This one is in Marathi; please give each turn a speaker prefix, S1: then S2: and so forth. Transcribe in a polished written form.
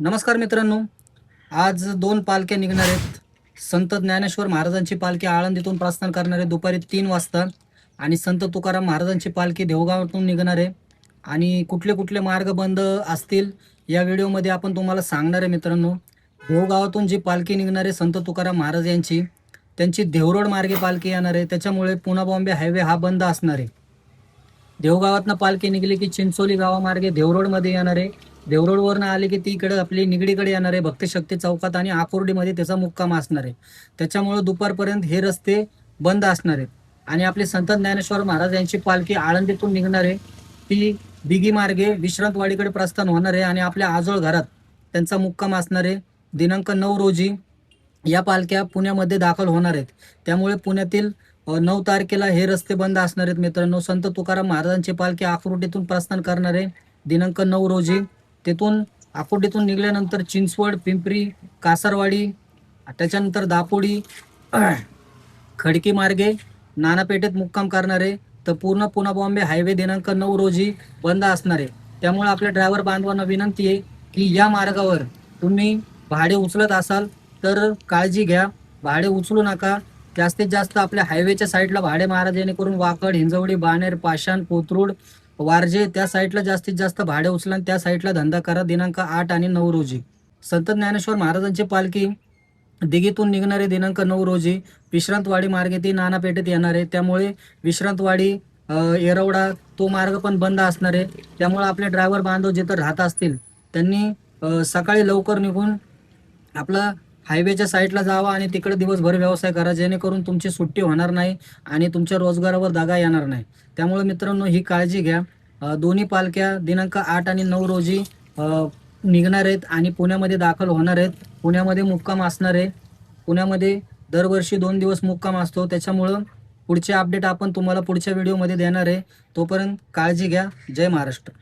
S1: नमस्कार मित्रांनो, आज दोन पालख्या निघणार आहेत. संत ज्ञानेश्वर महाराजांची पालखी आळंदीतून प्रस्थान करणार आहे दुपारी 3 वाजता आणि संत तुकाराम महाराजांची पालखी देवगावातून निघणार आहे. आणि कुठले कुठले मार्ग बंद असतील या व्हिडिओमध्ये आपण तुम्हाला सांगणार आहे. मित्रांनो, देवगावातून जी पालखी निघणार आहे संत तुकाराम महाराज यांची, त्यांची देवरोड मार्गे पालखी येणार आहे. त्याच्यामुळे पुणे बॉम्बे हायवे हा बंद असणार आहे. देवगावातनं पालखी निघली की चिंचोली गावामार्गे देवरोडमध्ये येणार आहे. देवरोडवरनं आले की ती इकडे आपली निगडीकडे येणार आहे, भक्तशक्ती चौकात आणि आकुर्डीमध्ये त्याचा मुक्काम असणार आहे. त्याच्यामुळे दुपारपर्यंत हे रस्ते बंद असणार आहेत. आणि आपले संत ज्ञानेश्वर महाराज यांची पालखी आळंदीतून निघणार आहे, ती दिघी मार्गे विश्रांतवाडीकडे प्रस्थान होणार आहे आणि आपल्या आजोळ घरात त्यांचा मुक्काम असणार आहे. दिनांक 9 रोजी या पालख्या पुण्यामध्ये दाखल होणार आहेत. त्यामुळे पुण्यातील 9 तारखेला हे रस्ते बंद असणार आहेत. मित्रांनो, संत तुकाराम महाराजांची पालखी आकुर्डीतून प्रस्थान करणार आहे दिनांक 9 रोजी. तेथून आकुर्डीतून निघाल्यानंतर चिंचवड, पिंपरी, कासारवाडी, त्याच्यानंतर दापोडी, खडकी मार्गे नानापेठेत मुक्काम करणार आहे. तर पूर्ण पुणे बॉम्बे हायवे दिनांक 9 रोजी बंद असणार आहे. त्यामुळे आपल्या ड्रायव्हर बांधवांना विनंती आहे की या मार्गावर तुम्ही भाडे उचलत असाल तर काळजी घ्या, भाडे उचलू नका. जास्तीत जास्त आपल्या हायवेच्या साईडला भाडे मारा, जेणेकरून वाकड, हिंजवडी, बाणेर, पाषाण, कोथरूड, वारजे त्या साईडला जास्तीत जास्त भाडे उचला आणि त्या साईडला धंदा करा. दिनांक 8 आणि 9 रोजी संत ज्ञानेश्वर महाराजांची पालखी दिघीतून निघणारे दिनांक 9 रोजी विश्रांतवाडी मार्गे ती नानापेठेत येणार आहे. त्यामुळे विश्रांतवाडी, येरवडा तो मार्ग पण बंद असणार आहे. त्यामुळे आपले ड्रायव्हर बांधव जिथं राहत असतील त्यांनी सकाळी लवकर निघून आपला हायवेच्या साईडला जावा आणि तिकडे दिवसभर व्यवसाय करा, जेणेकरून तुमची सुट्टी होणार नाही आणि तुमच्या रोजगारावर दगा येणार नाही. त्यामुळे मित्रांनो, ही काळजी घ्या. दोन्ही पालख्या दिनांक 8 आणि 9 रोजी निघणार आहेत आणि पुण्यामध्ये दाखल होणार आहेत. पुण्यामध्ये मुक्काम असणार आहे. पुण्यामध्ये दरवर्षी 2 दिवस मुक्काम असतो. त्याच्यामुळं पुढचे अपडेट आपण तुम्हाला पुढच्या व्हिडिओमध्ये देणार आहे. तोपर्यंत काळजी घ्या. जय महाराष्ट्र.